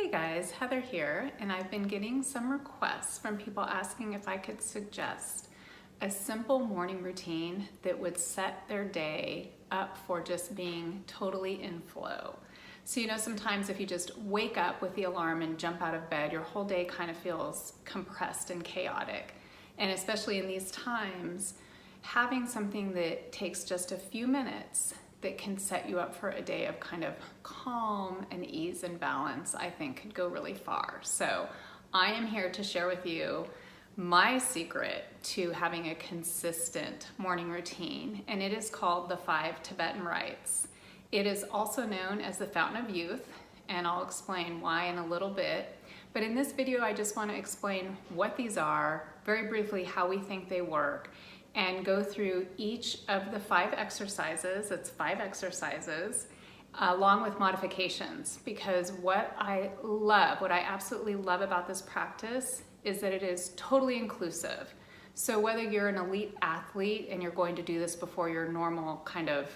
Hey guys, Heather here, and I've been getting some requests from people asking if I could suggest a simple morning routine that would set their day up for just being totally in flow. So sometimes if you just wake up with the alarm and jump out of bed, your whole day kind of feels compressed and chaotic. And especially in these times, having something that takes just a few minutes that can set you up for a day of kind of calm and ease and balance, I think could go really far. So I am here to share with you my secret to having a consistent morning routine, and it is called the 5 Tibetan Rites. It is also known as the Fountain of Youth, and I'll explain why in a little bit. But in this video, I just want to explain what these are, very briefly how we think they work, and go through each of the 5 exercises. It's 5 exercises, along with modifications, because what I absolutely love about this practice is that it is totally inclusive. So whether you're an elite athlete and you're going to do this before your normal kind of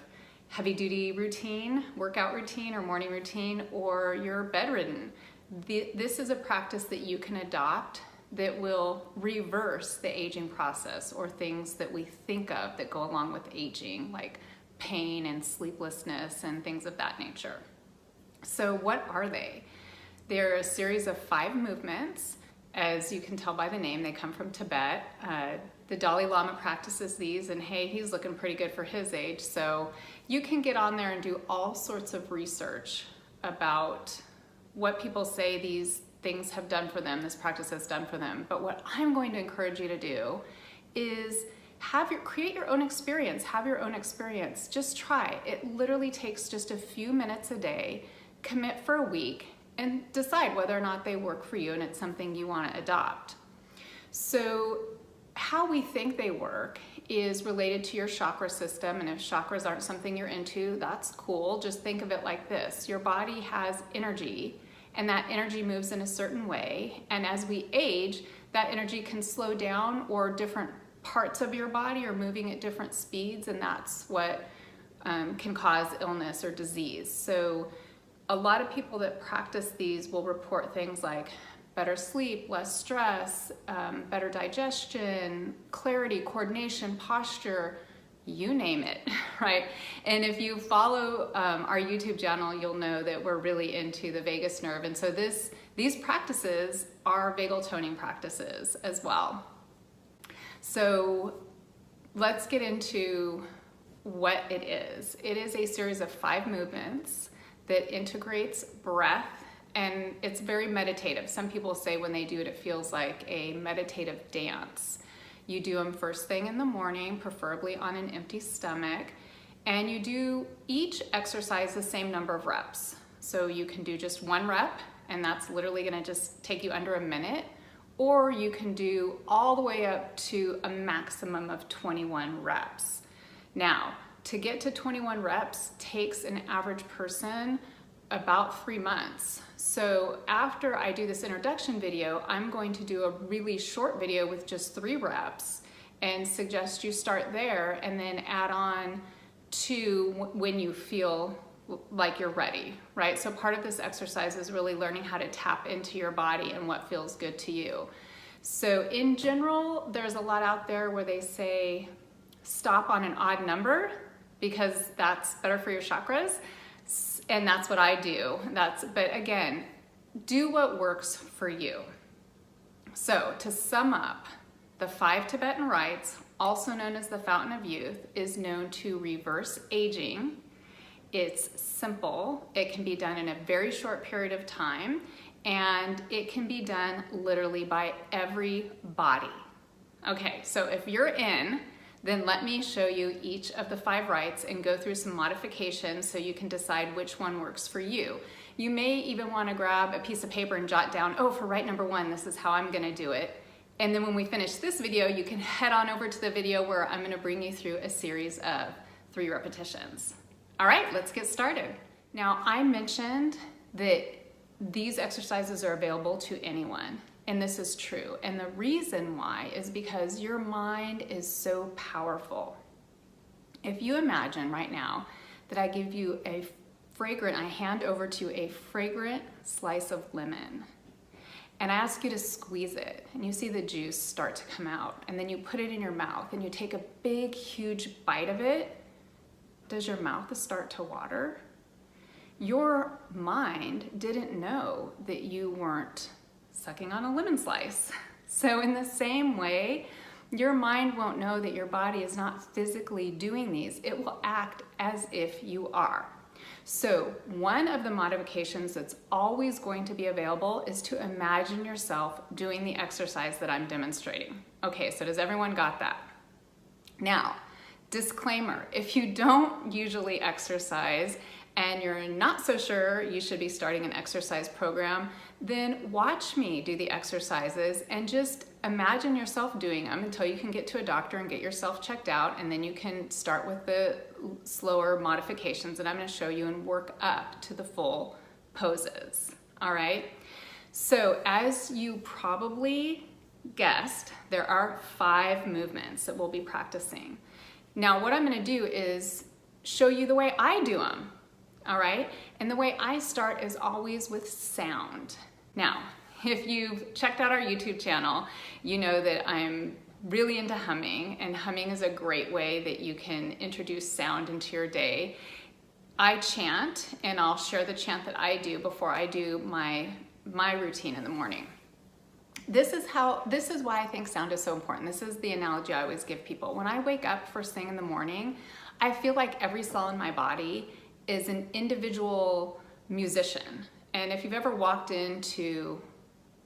heavy-duty routine, workout routine or morning routine, or you're bedridden, this is a practice that you can adopt that will reverse the aging process, or things that we think of that go along with aging, like pain and sleeplessness and things of that nature. So what are they? They're a series of 5 movements. As you can tell by the name, they come from Tibet. The Dalai Lama practices these, and hey, he's looking pretty good for his age. So you can get on there and do all sorts of research about what people say these things have done for them, this practice has done for them. But what I'm going to encourage you to do is create your own experience, have your own experience. Just try. It literally takes just a few minutes a day, commit for a week, and decide whether or not they work for you and it's something you want to adopt. So how we think they work is related to your chakra system, and if chakras aren't something you're into, that's cool. Just think of it like this. Your body has energy, and that energy moves in a certain way, and as we age, that energy can slow down, or different parts of your body are moving at different speeds, and that's what can cause illness or disease. So a lot of people that practice these will report things like better sleep, less stress, better digestion, clarity, coordination, posture, you name it, right? And if you follow our YouTube channel, you'll know that we're really into the vagus nerve. And so these practices are vagal toning practices as well. So let's get into what it is. It is a series of 5 movements that integrates breath, and it's very meditative. Some people say when they do it, it feels like a meditative dance. You do them first thing in the morning, preferably on an empty stomach, and you do each exercise the same number of reps. So you can do just 1 rep, and that's literally gonna just take you under a minute, or you can do all the way up to a maximum of 21 reps. Now, to get to 21 reps takes an average person about 3 months. So after I do this introduction video, I'm going to do a really short video with just 3 reps and suggest you start there and then add on to when you feel like you're ready, right? So part of this exercise is really learning how to tap into your body and what feels good to you. So in general, there's a lot out there where they say stop on an odd number because that's better for your chakras. And that's what I do. But again, do what works for you. So to sum up, the 5 Tibetan Rites, also known as the Fountain of Youth, is known to reverse aging. It's simple. It can be done in a very short period of time, and it can be done literally by everybody. Okay, so if you're in, then let me show you each of the 5 rites and go through some modifications so you can decide which one works for you. You may even want to grab a piece of paper and jot down, oh, for rite number 1, this is how I'm going to do it. And then when we finish this video, you can head on over to the video where I'm going to bring you through a series of 3 repetitions. All right, let's get started. Now, I mentioned that these exercises are available to anyone. And this is true. And the reason why is because your mind is so powerful. If you imagine right now that I give you a fragrant, I hand over to a fragrant slice of lemon. And I ask you to squeeze it, and you see the juice start to come out, and then you put it in your mouth and you take a big, huge bite of it. Does your mouth start to water? Your mind didn't know that you weren't sucking on a lemon slice. So in the same way, your mind won't know that your body is not physically doing these. It will act as if you are. So one of the modifications that's always going to be available is to imagine yourself doing the exercise that I'm demonstrating. Okay, so does everyone got that? Now, disclaimer, if you don't usually exercise and you're not so sure you should be starting an exercise program, then watch me do the exercises and just imagine yourself doing them until you can get to a doctor and get yourself checked out, and then you can start with the slower modifications that I'm going to show you and work up to the full poses. All right? So as you probably guessed, there are 5 movements that we'll be practicing. Now what I'm going to do is show you the way I do them. All right? And the way I start is always with sound. Now, if you've checked out our YouTube channel, you know that I'm really into humming, and humming is a great way that you can introduce sound into your day. I chant, and I'll share the chant that I do before I do my routine in the morning. This is why I think sound is so important. This is the analogy I always give people. When I wake up first thing in the morning, I feel like every cell in my body is an individual musician. And if you've ever walked into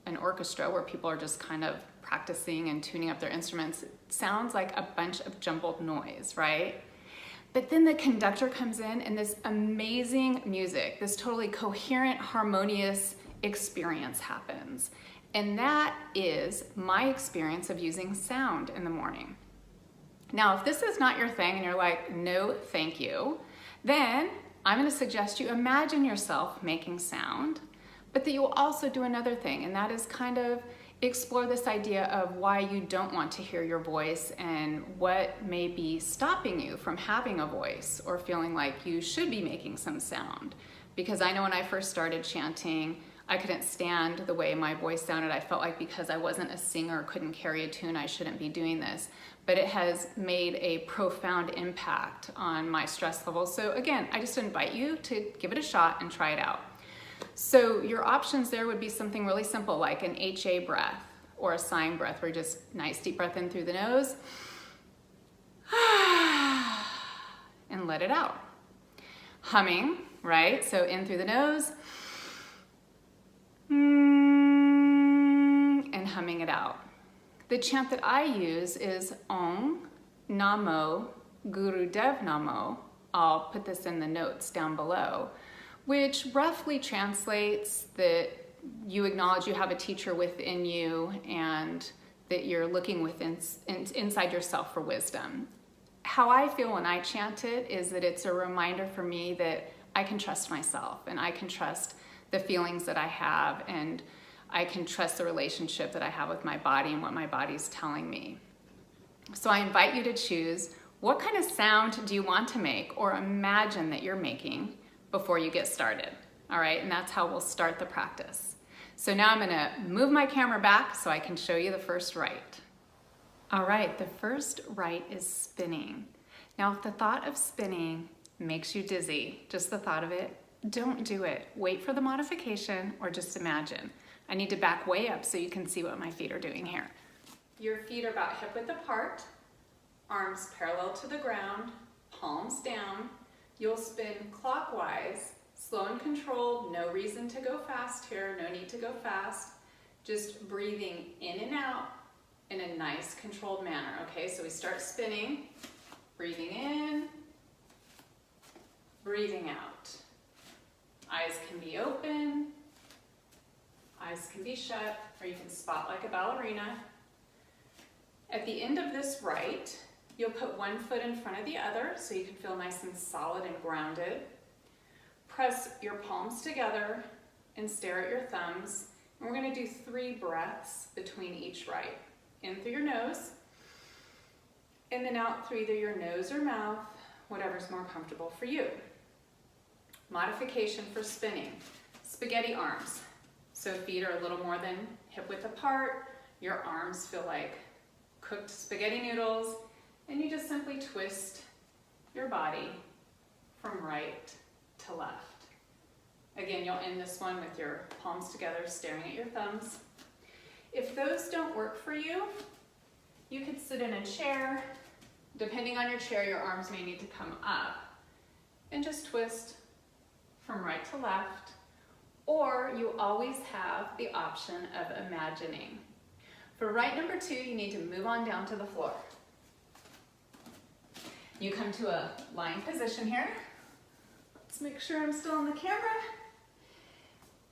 an orchestra where people are just kind of practicing and tuning up their instruments, it sounds like a bunch of jumbled noise, right? But then the conductor comes in and this amazing music, this totally coherent, harmonious experience happens. And that is my experience of using sound in the morning. Now, if this is not your thing and you're like, no, thank you, then I'm going to suggest you imagine yourself making sound, but that you will also do another thing, and that is kind of explore this idea of why you don't want to hear your voice and what may be stopping you from having a voice or feeling like you should be making some sound. Because I know when I first started chanting, I couldn't stand the way my voice sounded. I felt like because I wasn't a singer, couldn't carry a tune, I shouldn't be doing this. But it has made a profound impact on my stress levels. So again, I just invite you to give it a shot and try it out. So your options there would be something really simple like an HA breath or a sighing breath, where you just nice deep breath in through the nose and let it out. Humming, right? So in through the nose and humming it out. The chant that I use is Om Namo Gurudev Namo. I'll put this in the notes down below, which roughly translates that you acknowledge you have a teacher within you and that you're looking inside yourself for wisdom. How I feel when I chant it is that it's a reminder for me that I can trust myself and I can trust the feelings that I have, and I can trust the relationship that I have with my body and what my body's telling me. So I invite you to choose what kind of sound do you want to make or imagine that you're making before you get started. All right, and that's how we'll start the practice. So now I'm gonna move my camera back so I can show you the first rite. All right, the first rite is spinning. Now, if the thought of spinning makes you dizzy, just the thought of it, don't do it. Wait for the modification or just imagine. I need to back way up so you can see what my feet are doing here. Your feet are about hip width apart, arms parallel to the ground, palms down. You'll spin clockwise, slow and controlled, no reason to go fast here, no need to go fast. Just breathing in and out in a nice controlled manner. Okay, so we start spinning, breathing in, breathing out. Eyes can be open, eyes can be shut, or you can spot like a ballerina. At the end of this rite, you'll put one foot in front of the other so you can feel nice and solid and grounded. Press your palms together and stare at your thumbs. And we're going to do 3 breaths between each rite. In through your nose, and then out through either your nose or mouth, whatever's more comfortable for you. Modification for spinning. Spaghetti arms. So feet are a little more than hip width apart. Your arms feel like cooked spaghetti noodles, and you just simply twist your body from right to left. Again, you'll end this one with your palms together, staring at your thumbs. If those don't work for you, you could sit in a chair. Depending on your chair, your arms may need to come up and just twist from right to left, or you always have the option of imagining. For rite number 2, you need to move on down to the floor. You come to a lying position here. Let's make sure I'm still on the camera.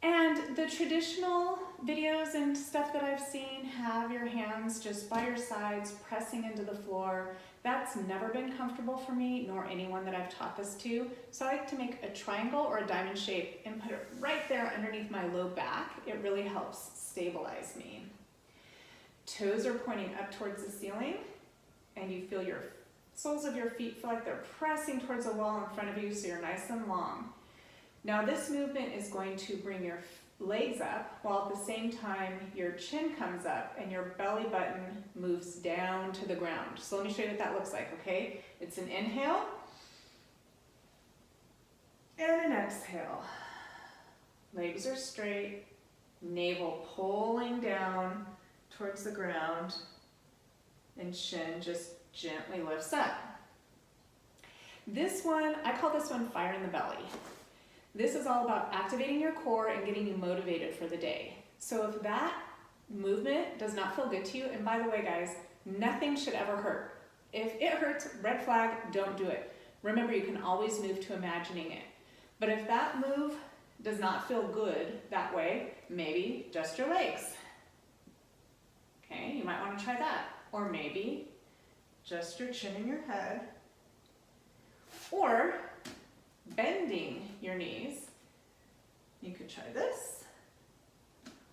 And the traditional videos and stuff that I've seen have your hands just by your sides pressing into the floor. That's never been comfortable for me, nor anyone that I've taught this to. So I like to make a triangle or a diamond shape and put it right there underneath my low back. It really helps stabilize me. Toes are pointing up towards the ceiling, and you feel your soles of your feet feel like they're pressing towards the wall in front of you, so you're nice and long. Now this movement is going to bring your legs up, while at the same time your chin comes up and your belly button moves down to the ground. So let me show you what that looks like, okay? It's an inhale and an exhale. Legs are straight, navel pulling down towards the ground, and chin just gently lifts up. This one, I call this one fire in the belly. This is all about activating your core and getting you motivated for the day. So if that movement does not feel good to you, and by the way guys, nothing should ever hurt. If it hurts, red flag, don't do it. Remember, you can always move to imagining it. But if that move does not feel good that way, maybe just your legs. Okay, you might want to try that. Or maybe just your chin and your head. Or bending your knees. You could try this.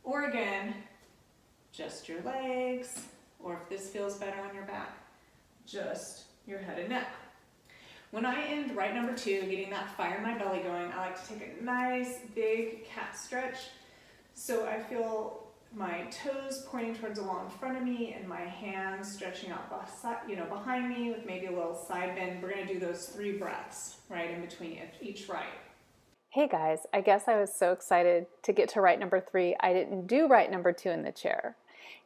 Or again, just your legs. Or if this feels better on your back, just your head and neck. When I end rite number 2, getting that fire in my belly going, I like to take a nice big cat stretch. So I feel my toes pointing towards the wall in front of me and my hands stretching out behind me with maybe a little side bend. We're going to do those 3 breaths right in between each rite. Hey guys, I guess I was so excited to get to rite number 3, I didn't do rite number 2 in the chair.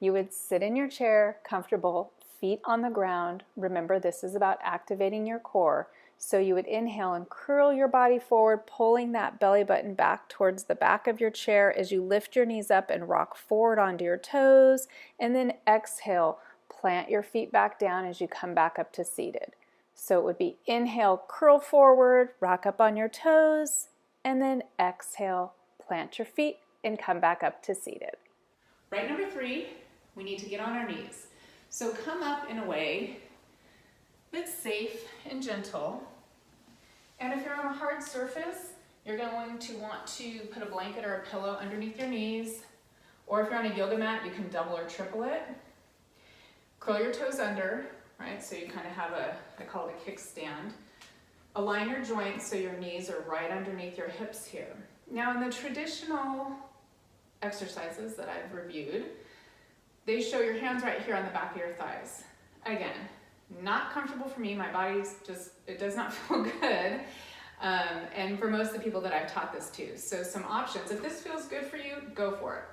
You would sit in your chair, comfortable, feet on the ground. Remember, this is about activating your core. So you would inhale and curl your body forward, pulling that belly button back towards the back of your chair as you lift your knees up and rock forward onto your toes. And then exhale, plant your feet back down as you come back up to seated. So it would be inhale, curl forward, rock up on your toes, and then exhale, plant your feet and come back up to seated. Rite number 3, we need to get on our knees. So come up in a way that's safe and gentle. And if you're on a hard surface, you're going to want to put a blanket or a pillow underneath your knees. Or if you're on a yoga mat, you can double or triple it. Curl your toes under, right? So you kind of have I call it a kickstand. Align your joints so your knees are right underneath your hips here. Now in the traditional exercises that I've reviewed, they show your hands right here on the back of your thighs. Again, not comfortable for me. My body's just, it does not feel good. And for most of the people that I've taught this to. So some options. If this feels good for you, go for it.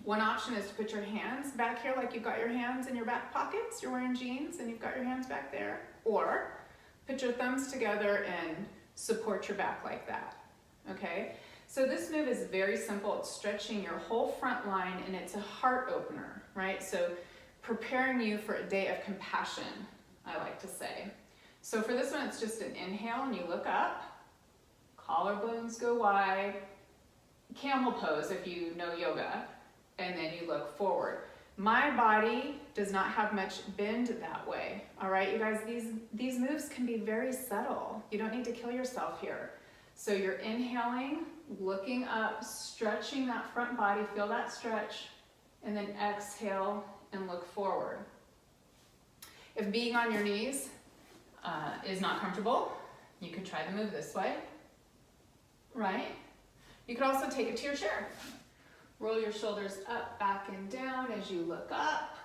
One option is to put your hands back here like you've got your hands in your back pockets. You're wearing jeans and you've got your hands back there. Or put your thumbs together and support your back like that. Okay? So this move is very simple. It's stretching your whole front line and it's a heart opener, right? So preparing you for a day of compassion, I like to say. So for this one, it's just an inhale and you look up, collarbones go wide, camel pose if you know yoga, and then you look forward. My body does not have much bend that way, all right? You guys, these moves can be very subtle. You don't need to kill yourself here. So you're inhaling, looking up, stretching that front body, feel that stretch, and then exhale and look forward. If being on your knees is not comfortable, you could try the move this way. right? You could also take it to your chair. Roll your shoulders up, back, and down as you look up.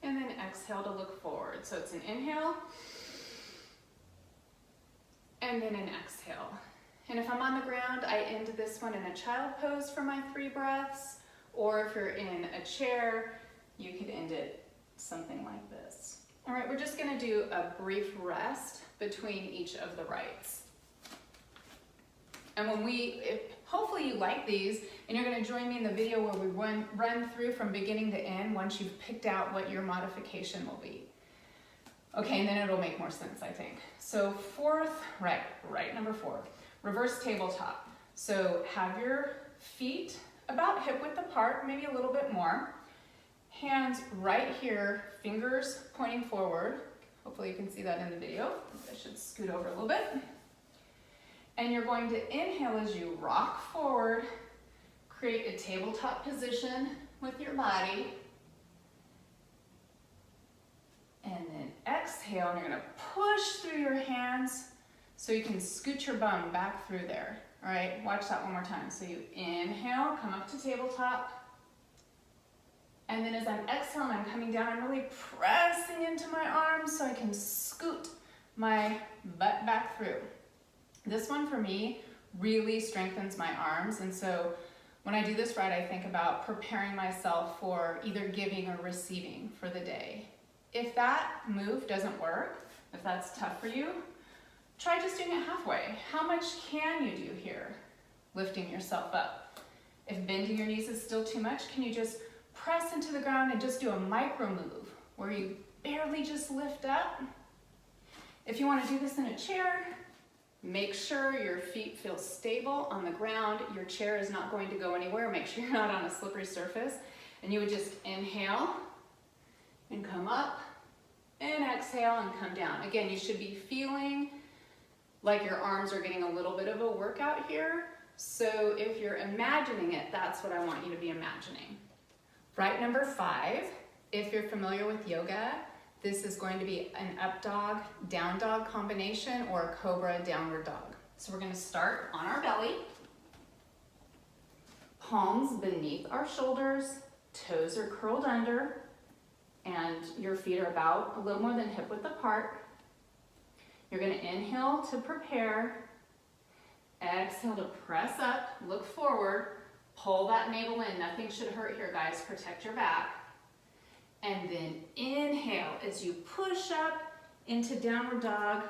And then exhale to look forward. So it's an inhale, and then an exhale. And if I'm on the ground, I end this one in a child pose for my 3 breaths. Or if you're in a chair, you could end it something like this. All right, we're just gonna do a brief rest between each of the rites. And hopefully you like these, and you're gonna join me in the video where we run through from beginning to end once you've picked out what your modification will be. Okay, and then it'll make more sense, I think. So right number 4, reverse tabletop. So have your feet about hip width apart, maybe a little bit more. Hands right here, fingers pointing forward. Hopefully you can see that in the video. I should scoot over a little bit. And you're going to inhale as you rock forward, create a tabletop position with your body. And then exhale, and you're gonna push through your hands so you can scoot your bum back through there. All right, watch that one more time. So you inhale, come up to tabletop. And then as I'm exhaling, I'm coming down, I'm really pressing into my arms so I can scoot my butt back through. This one for me really strengthens my arms, and so when I do this right, I think about preparing myself for either giving or receiving for the day. If that move doesn't work, if that's tough for you, try just doing it halfway. How much can you do here? Lifting yourself up. If bending your knees is still too much, can you just press into the ground and just do a micro move where you barely just lift up? If you want to do this in a chair, make sure your feet feel stable on the ground. Your chair is not going to go anywhere. Make sure you're not on a slippery surface. And you would just inhale and come up, and exhale and come down. Again, you should be feeling like your arms are getting a little bit of a workout here. So if you're imagining it, that's what I want you to be imagining. Right number 5, if you're familiar with yoga, this is going to be an up dog, down dog combination, or a cobra downward dog. So we're going to start on our belly, palms beneath our shoulders, toes are curled under, and your feet are about a little more than hip width apart. You're going to inhale to prepare, exhale to press up, look forward, pull that navel in. Nothing should hurt here, guys. Protect your back. And then inhale as you push up into downward dog,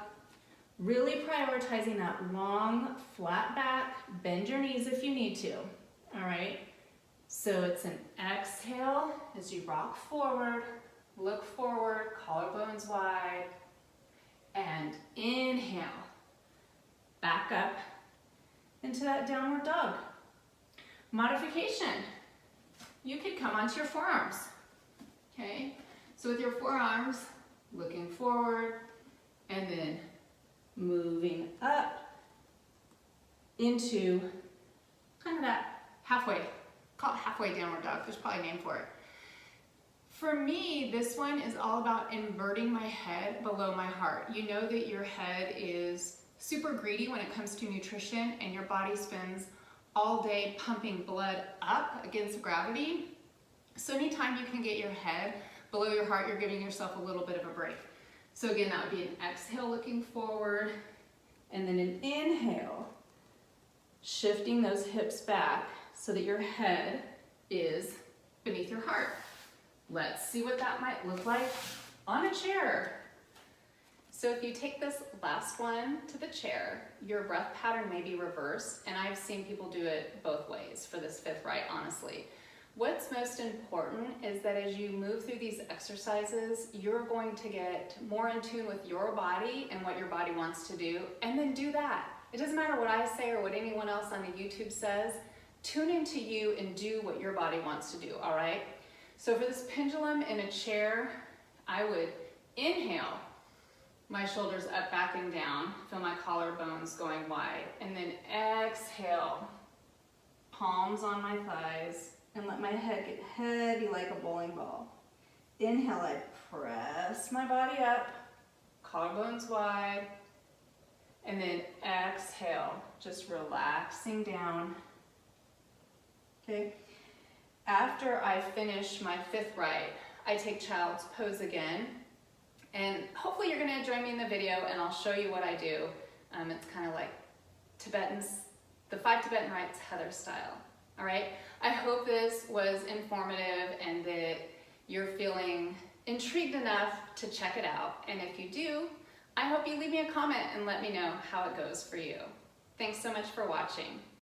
really prioritizing that long, flat back. Bend your knees if you need to, all right? So it's an exhale as you rock forward, look forward, collarbones wide, and inhale, back up into that downward dog. Modification, you could come onto your forearms, okay? So with your forearms, looking forward, and then moving up into kind of that halfway, call it halfway downward dog, there's probably a name for it. For me, this one is all about inverting my head below my heart. You know that your head is super greedy when it comes to nutrition, and your body spends all day pumping blood up against gravity. So anytime you can get your head below your heart, you're giving yourself a little bit of a break. So again, that would be an exhale looking forward, and then an inhale, shifting those hips back so that your head is beneath your heart. Let's see what that might look like on a chair. So if you take this last one to the chair, your breath pattern may be reversed, and I've seen people do it both ways for this 5th rite, honestly. What's most important is that as you move through these exercises, you're going to get more in tune with your body and what your body wants to do, and then do that. It doesn't matter what I say or what anyone else on the YouTube says. Tune into you and do what your body wants to do, all right? So for this pendulum in a chair, I would inhale, my shoulders up, back, and down. Feel my collarbones going wide. And then exhale, palms on my thighs, and let my head get heavy like a bowling ball. Inhale, I press my body up, collarbones wide. And then exhale, just relaxing down. Okay. After I finish my 5th rite, I take child's pose again. And hopefully you're gonna join me in the video and I'll show you what I do. It's kind of like the 5 Tibetan Rites Heather style. All right, I hope this was informative and that you're feeling intrigued enough to check it out. And if you do, I hope you leave me a comment and let me know how it goes for you. Thanks so much for watching.